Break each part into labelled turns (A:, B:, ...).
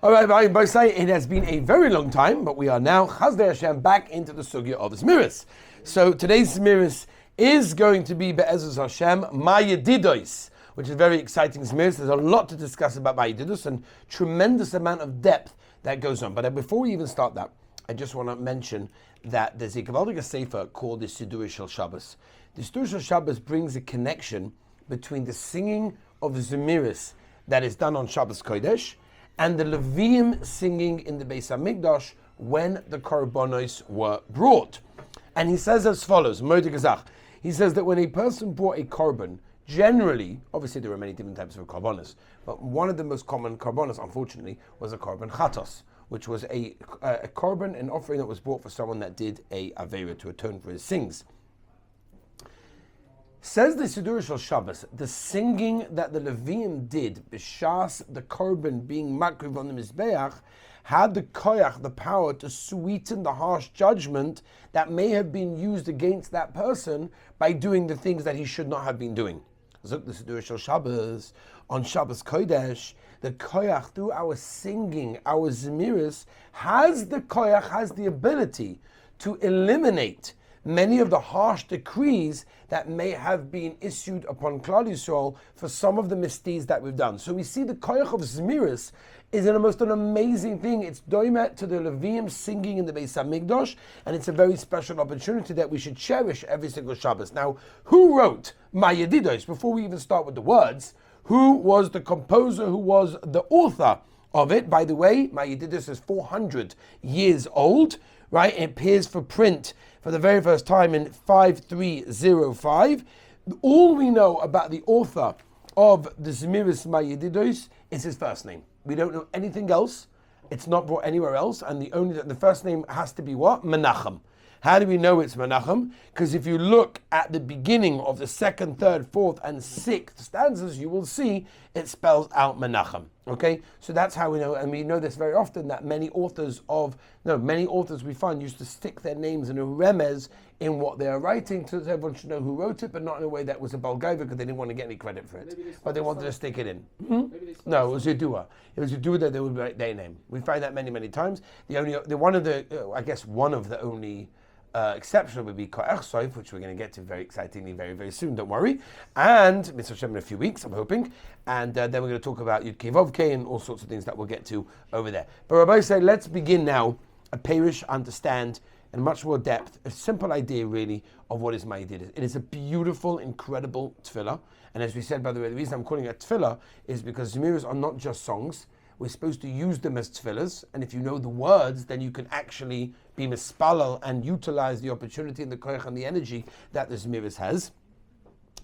A: All right, both say it has been a very long time, but we are now, Chazdei Hashem, back into the sugya of Zemiros. So today's Zemiros is going to be Be'ezus Hashem, Yedidus, which is very exciting Zemiros. There's a lot to discuss about Yedidus and tremendous amount of depth that goes on. But before we even start that, I just want to mention that there's a Gavaldic Sefer called the Siddur Shel Shabbos. The Siddur Shel Shabbos brings a connection between the singing of the Zemiros that is done on Shabbos Kodesh and the Leviim singing in the Beis HaMikdash when the Korbanos were brought. And he says as follows, Moed Gezach, he says that when a person brought a korban, generally, obviously there are many different types of korbanos, but one of the most common korbanos, unfortunately, was a korban chatos, which was a korban, an offering that was brought for someone that did a avera to atone for his sins. Says the Siddur Shel Shabbos, the singing that the Leviim did, b'shas the korban being makriv on the Mizbeach, had the koyach, the power to sweeten the harsh judgment that may have been used against that person by doing the things that he should not have been doing. Zok the Siddur Shel Shabbos, on Shabbos Kodesh, the koyach, through our singing, our Zemiros, has the ability to eliminate many of the harsh decrees that may have been issued upon Klal Yisrael for some of the misdeeds that we've done. So we see the koyach of Zemiros is an amazing thing. It's doimet to the Leviim singing in the Beis HaMikdash, and it's a very special opportunity that we should cherish every single Shabbos. Now, who wrote Yedidus? Before we even start with the words, who was the composer, who was the author of it? By the way, Yedidus is 400 years old, right? It appears for print for the very first time in 5305. All we know about the author of the Zemiros Yedidus is his first name. We don't know anything else. It's not brought anywhere else, and the first name has to be what? Menachem. How do we know it's Menachem? Because if you look at the beginning of the second, third, fourth, and sixth stanzas, you will see it spells out Menachem. Okay, so that's how we know, and we know this very often that many authors we find used to stick their names in a remez in what they are writing, so that everyone should know who wrote it, but not in a way that was a balgaiva because they didn't want to get any credit for it, but they wanted to stick it in. No, it was Yedua. It was Yedua that they would write their name. We find that many, many times. One of the only exception would be Ko'ech Soif, which we're going to get to very excitingly very, very soon, don't worry. And Mitzvah Shem in a few weeks, I'm hoping. And then we're going to talk about Yud Kei Vav Kei and all sorts of things that we'll get to over there. But Rabbi said, let's begin now, a Perish, understand in much more depth, a simple idea really of what is Yedidus. It is a beautiful, incredible tefillah. And as we said, by the way, the reason I'm calling it tefillah is because Zemiros are not just songs. We're supposed to use them as tefillahs, and if you know the words, then you can actually be mispalal and utilize the opportunity and the koyach and the energy that the Zemiros has.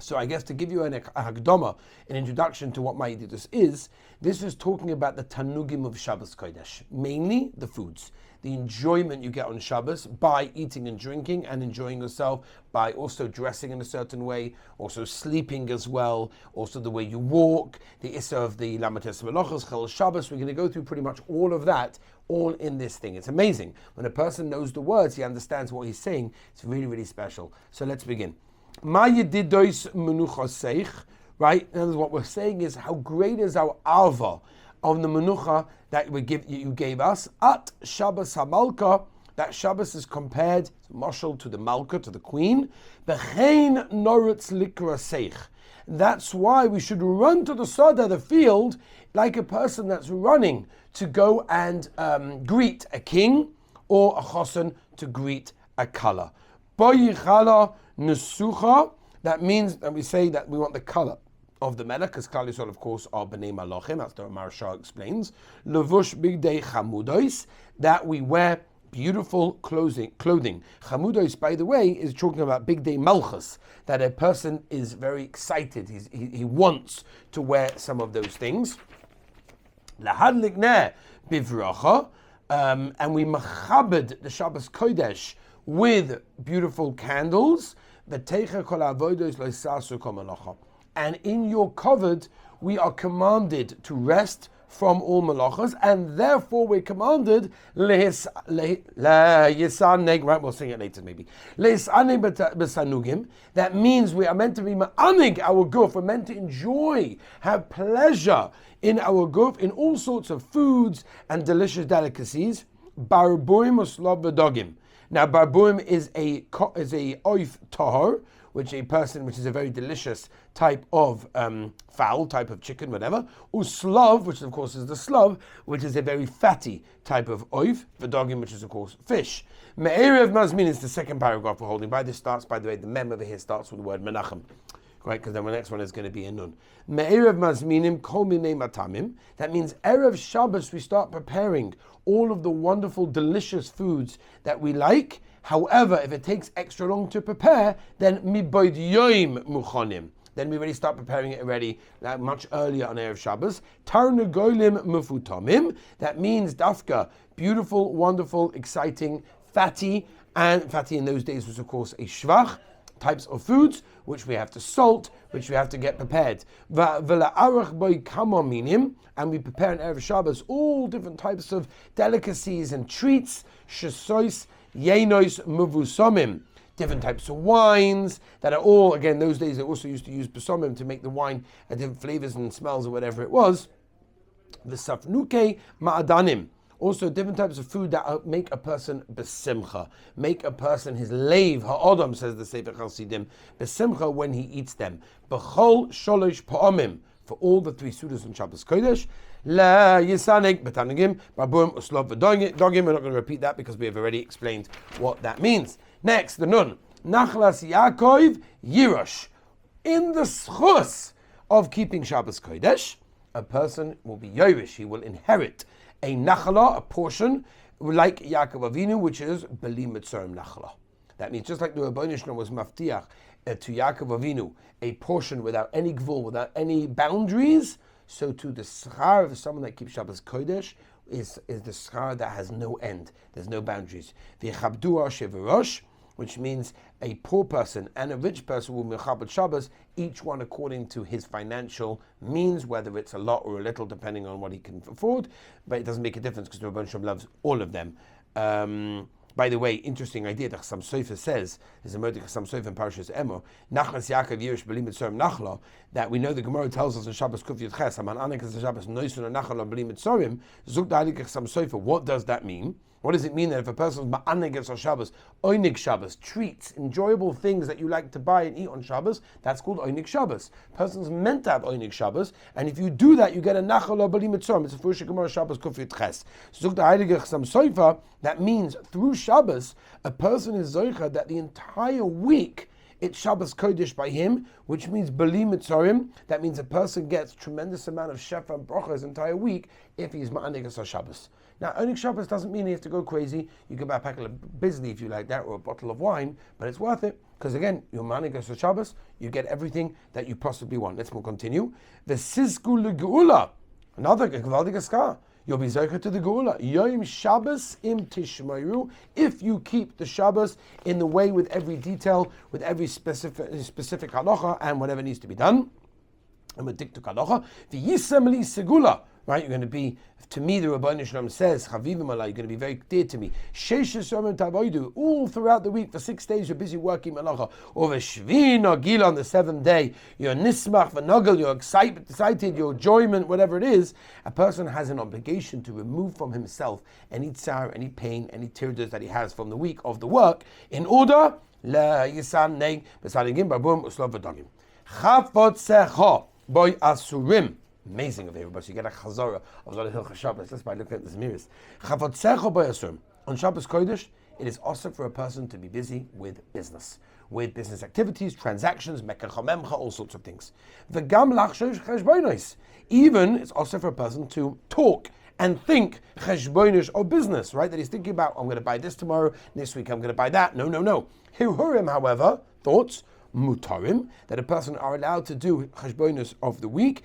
A: So I guess to give you a hagdama, an introduction to what Yedidus is, this is talking about the tanugim of Shabbos Kodesh, mainly the foods, the enjoyment you get on Shabbos by eating and drinking and enjoying yourself, by also dressing in a certain way, also sleeping as well, also the way you walk, the issa of the Lamates Melachos, Chel Shabbos. We're going to go through pretty much all of that, all in this thing. It's amazing. When a person knows the words, he understands what he's saying. It's really, really special. So let's begin. Yedidus menucha seich, right? And what we're saying is how great is our alva of the menucha that you gave us at Shabbos Hamalka. That Shabbos is compared, marshal to the Malka, to the Queen. Bechein noritz likra seich. That's why we should run to the sada, the field, like a person that's running to go and greet a king or a chosen to greet a kala. Boyichala nesucha. That means that we say that we want the color of the melech, because Klal Yisrael, of course, are b'nei malachim. That's the Maharsha explains. Levush bigdei chamudos, that we wear beautiful clothing. Chamudos, by the way, is talking about bigdei malchus, that a person is very excited. He wants to wear some of those things. Lahadlik neh bivracha, and we machabed the Shabbos Kodesh with beautiful candles. And in your covered, we are commanded to rest from all malachas, and therefore we're commanded right, we'll sing it later maybe. That means we are meant to be ma'anig our guf, we're meant to enjoy, have pleasure in our guf, in all sorts of foods and delicious delicacies. Barbuim uslav v'dogim. Now barbuim is a oif tahor, which is a very delicious type of fowl, type of chicken, whatever. Uslav, which of course is the slav, which is a very fatty type of oif. V'dogim, which is of course fish. Me'erev mazmin is the second paragraph we're holding by. This starts, by the way, the mem over here starts with the word menachem. Right, because then the next one is going to be a nun. Me'erev mazminim kol minei matamim. That means Erev Shabbos we start preparing all of the wonderful, delicious foods that we like. However, if it takes extra long to prepare, then miboid yoim muchonim. Then we already start preparing it already much earlier on Erev Shabbos. Tarnagolim mufutomim. That means dafka, beautiful, wonderful, exciting, fatty, and fatty in those days was of course a shvach. Types of foods which we have to salt, which we have to get prepared. And we prepare in Erev Shabbos all different types of delicacies and treats. Shesois yenos muvusomim. Different types of wines that are all, again, those days they also used to use besomim to make the wine at different flavors and smells or whatever it was. V'safnuke ma'adanim. Also, different types of food that make a person besimcha, make a person his leiv ha'odam, says the Sefer Chassidim, besimcha when he eats them. B'chol sholosh pa'omim, for all the three sudas on Shabbos Kodesh. La yisanek betanagim babum uslov v'dogim. We're not going to repeat that because we have already explained what that means. Next, the nun. Nachlas Yaakov Yirosh. In the schus of keeping Shabbos Kodesh, a person will be Yorish, he will inherit a nachala, a portion, like Yaakov Avinu, which is Beli Mitzorim Nachala. That means just like the Rebbeinu Shalom was maftiach to Yaakov Avinu, a portion without any gvul, without any boundaries, so to the schar of someone that keeps Shabbos Kodesh is the schar that has no end. There's no boundaries. V'chabdua sheverosh, which means a poor person and a rich person will mechabed Shabbos, each one according to his financial means, whether it's a lot or a little, depending on what he can afford. But it doesn't make a difference because the Rebbeinu Shalom loves all of them. By the way, interesting idea. The Chassam Sofer says, there's a murder Chassam Sofer in Parashas Emo, Nachlas Yaakov Yirish B'li Mitzorim Nachla, that we know the Gemara tells us in Shabbos Kuf Yud Ches, Aman Anekas Shabbos Noisun Nachla B'li Mitzorim, Zuk Da'alik Chassam Sofer. What does that mean? What does it mean that if a person's ma'anegas on Shabbos, oinig Shabbos, treats, enjoyable things that you like to buy and eat on Shabbos, that's called oinig Shabbos. Person's meant to have oinig Shabbos, and if you do that, you get a nachal b'li mitzvah. It's a Furush Gemara Shabbos Kuf Yud Ches. Zuk the Heilige Chassam Sofer, that means through Shabbos, a person is zoicha that the entire week it's Shabbos Kodesh by him, which means Beli Mitzorim. That means a person gets tremendous amount of shefa and bracha his entire week if he's ma'anegas on Shabbos. Now, Onik Shabbos doesn't mean you have to go crazy. You can buy a packet of Bisley if you like that, or a bottle of wine, but it's worth it, because again, you're ma'anegas on Shabbos, you get everything that you possibly want. Let's continue. The Sizku L'Geula, another Gvaldig Askar. You'll be zeicher to the Geula. Yom Shabbos im Tishmayu. If you keep the Shabbos in the way with every detail, with every specific halacha and whatever needs to be done, and with diktuk halacha, v'yisem li segula. Right, you're going to be, to me, the Rebbeinu Shalom says, Chavivim Alai, you're going to be very dear to me. Sheishes Yomim Tavodu, all throughout the week, for 6 days, you're busy working malacha. Over Shvin or Gil on the 7th day, you're nismach v'nogel, you're excited, your enjoyment, whatever it is. A person has an obligation to remove from himself any tsar, any pain, any tirdas that he has from the week of the work, in order, la yisan neg, besadigim babum uslov v'dogim. Chafot secha, boy asurim. Amazing of everybody. So you get a chazara of the Hilchah Shabbos. That's by looking at the Zemiros. Chavatzecha b'yasur. On Shabbos Kodesh, it is also for a person to be busy with business activities, transactions, mekach hamemcha, all sorts of things. V'gam lachshosh cheshbonos. Even it's also for a person to talk and think cheshbonos or business, right? That he's thinking about, I'm going to buy this tomorrow, next week I'm going to buy that. No. Hirurim, however, thoughts, mutarim, that a person are allowed to do cheshbonos of the week,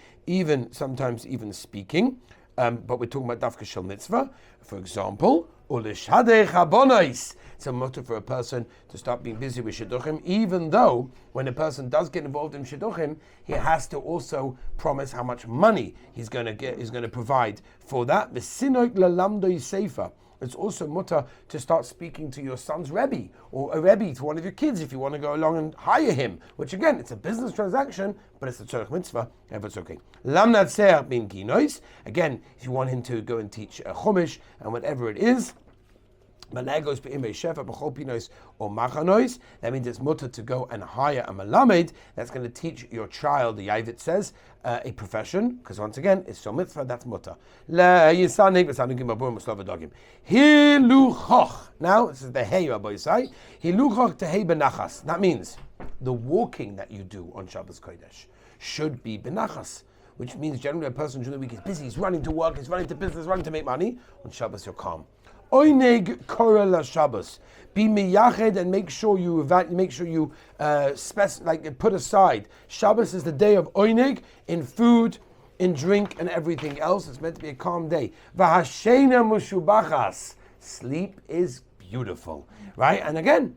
A: sometimes even speaking, but we're talking about dafka shel mitzvah. For example, Ulishadei chabonos. It's a motto for a person to start being busy with shidduchim, even though when a person does get involved in shidduchim, he has to also promise how much money he's going to provide for that. V'sinoik lalamdoi seifa. It's also mutter to start speaking to your son's Rebbe, or a Rebbe to one of your kids if you want to go along and hire him, which again, it's a business transaction, but it's a tzorech mitzvah, if it's okay. Lam natseach bin kinois. Again, if you want him to go and teach chumash and whatever it is, or machanois. That means it's mutter to go and hire a malamed that's going to teach your child, the Yedidus says, a profession, because once again, it's shel mitzvah, that's mutter. Now, this is the hey, Rabbi Yisai. Hiluchoch tehei benachas. That means the walking that you do on Shabbos Kodesh should be benachas, which means generally a person during the week is busy, he's running to work, he's running to business, running to make money. On Shabbos, you're calm. Oineg korel Shabbos. Be miyached and make sure you put aside. Shabbos is the day of oineg in food, in drink, and everything else. It's meant to be a calm day. V'hashena mushubachas. Sleep is beautiful, right? And again,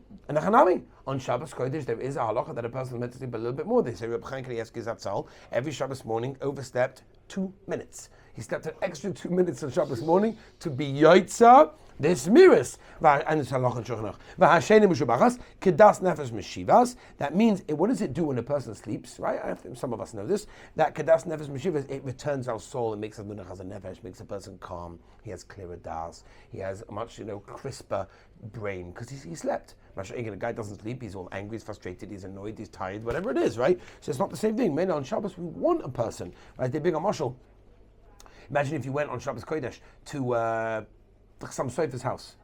A: on Shabbos Kodesh, there is a halacha that a person is meant to sleep a little bit more. They say Reb Chaim Kanievsky Zatzal every Shabbos morning overslept 2 minutes. He slept an extra 2 minutes on Shabbos morning to be yoitza the Zemiros. And it's halacha and shulchan aruch. Kedas nefesh meshivas. That means, what does it do when a person sleeps, right? Some of us know this. That kedas nefesh meshivas, it returns our soul, it makes a munach as a nefesh, makes a person calm. He has clearer das. He has a much crisper brain because he slept. A guy doesn't sleep, he's all angry, he's frustrated, he's annoyed, he's tired, whatever it is, right? So it's not the same thing. Mainly on Shabbos, we want a person, right? They bring a mashal. Imagine if you went on Shabbos Kodesh to Chassam Sofer's house.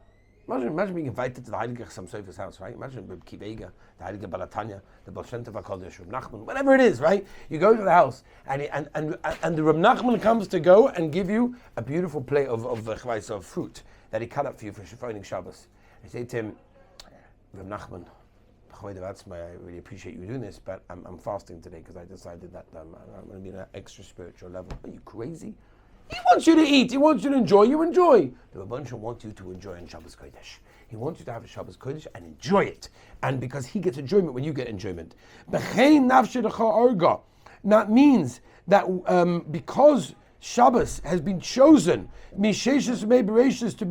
A: Imagine being invited to the Heilige Chassam Sofer's house, right? Imagine Reb Kivega, the Heilige Balatanya, the Baal Shem Tov HaKodesh, Reb Nachman, whatever it is, right? You go to the house, and the Reb Nachman comes to go and give you a beautiful plate of fruit that he cut up for you for Shofar Shabbos. I say to him, Reb Nachman, I really appreciate you doing this, but I'm fasting today because I decided that I'm going to be on an extra spiritual level. Are you crazy? He wants you to eat. He wants you to enjoy. You enjoy. The Rebbeinu wants you to enjoy on Shabbos Kodesh. He wants you to have a Shabbos Kodesh and enjoy it. And because he gets enjoyment when you get enjoyment. That means that because Shabbos has been chosen to be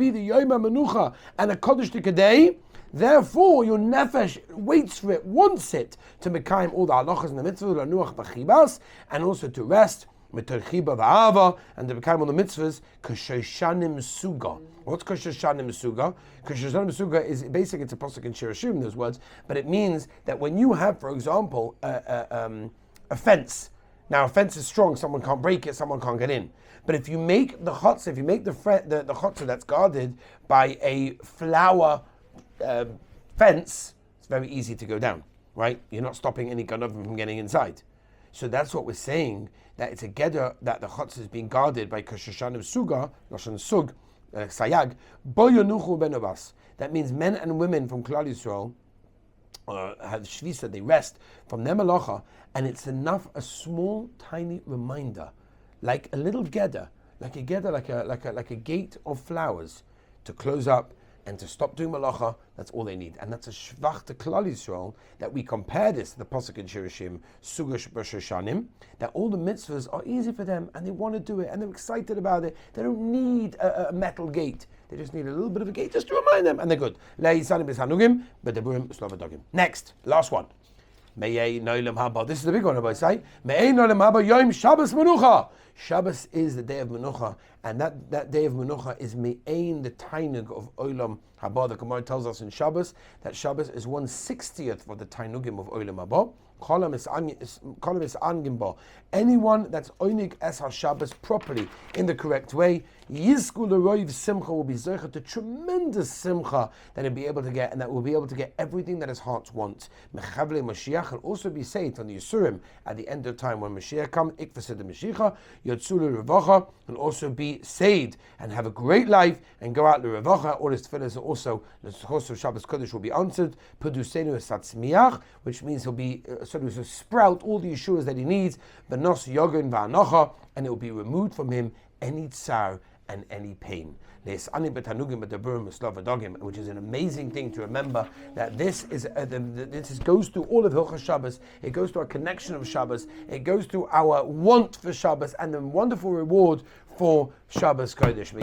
A: the Yom HaMenucha and a Kodesh Tikadei, therefore your nefesh waits for it, wants it to mekayim all the halachas and the mitzvahs, lanuach b'chibas, and also to rest, mitorchiba v'ava, and to mekayim all the mitzvahs, k'shoshanim suga. What's k'shoshanim suga? K'shoshanim suga is basically, it's a pasuk in Shir Hashirim, those words, but it means that when you have, for example, a fence. Now, a fence is strong, someone can't break it, someone can't get in. But if you make the chutzah, if you make the chutzah that's guarded by a flower fence, it's very easy to go down, right? You're not stopping any ganavim from getting inside. So that's what we're saying, that it's a geder that the chutzah is being guarded by kashashanim suga, lashon sug, sayag, bo yonuchu benobas. That means men and women from Klal Yisrael have shvisa, they rest from their malacha, and it's enough, a small, tiny reminder, like a little geder, like a gate of flowers, to close up and to stop doing malacha. That's all they need, and that's a shvach to Klal Yisrael, that we compare this to the pasuk in Shir Hashirim, Sugash B'Shoshanim, that all the mitzvahs are easy for them, and they want to do it, and they're excited about it. They don't need a metal gate. They just need a little bit of a gate just to remind them, and they're good. Next, last one. This is the big one, Rabbi Say. Shabbos Menucha. Shabbos is the day of Menucha, and that day of Menucha is Me'ein, the Tainug of Olam Haba. The Gemara tells us in Shabbos that Shabbos is 1/60th for the Tainugim of Olam Haba. Anyone that's oinig es Shabbos properly in the correct way, Yizku l'roiv simcha, will be zeicha to tremendous simcha that he'll be able to get, and that will be able to get everything that his heart wants. Mechavle Mashiach, and also be saved on the Yisurim at the end of time when Mashiach comes. Ikvasid Mashiach, Yotzulu Revacha, and also be saved and have a great life and go out to Revacha. All his tefillahs are also the Chos of Shabbos Kodesh will be answered. Pedusenu Esatzmiach, which means he'll be so to sprout all the Yeshuas that he needs. Benos Yogan Va'anocha, and it will be removed from him any tsar and any pain. Which is an amazing thing to remember, that this goes through all of Hilchos Shabbos. It goes to our connection of Shabbos. It goes to our want for Shabbos and the wonderful reward for Shabbos Kodesh.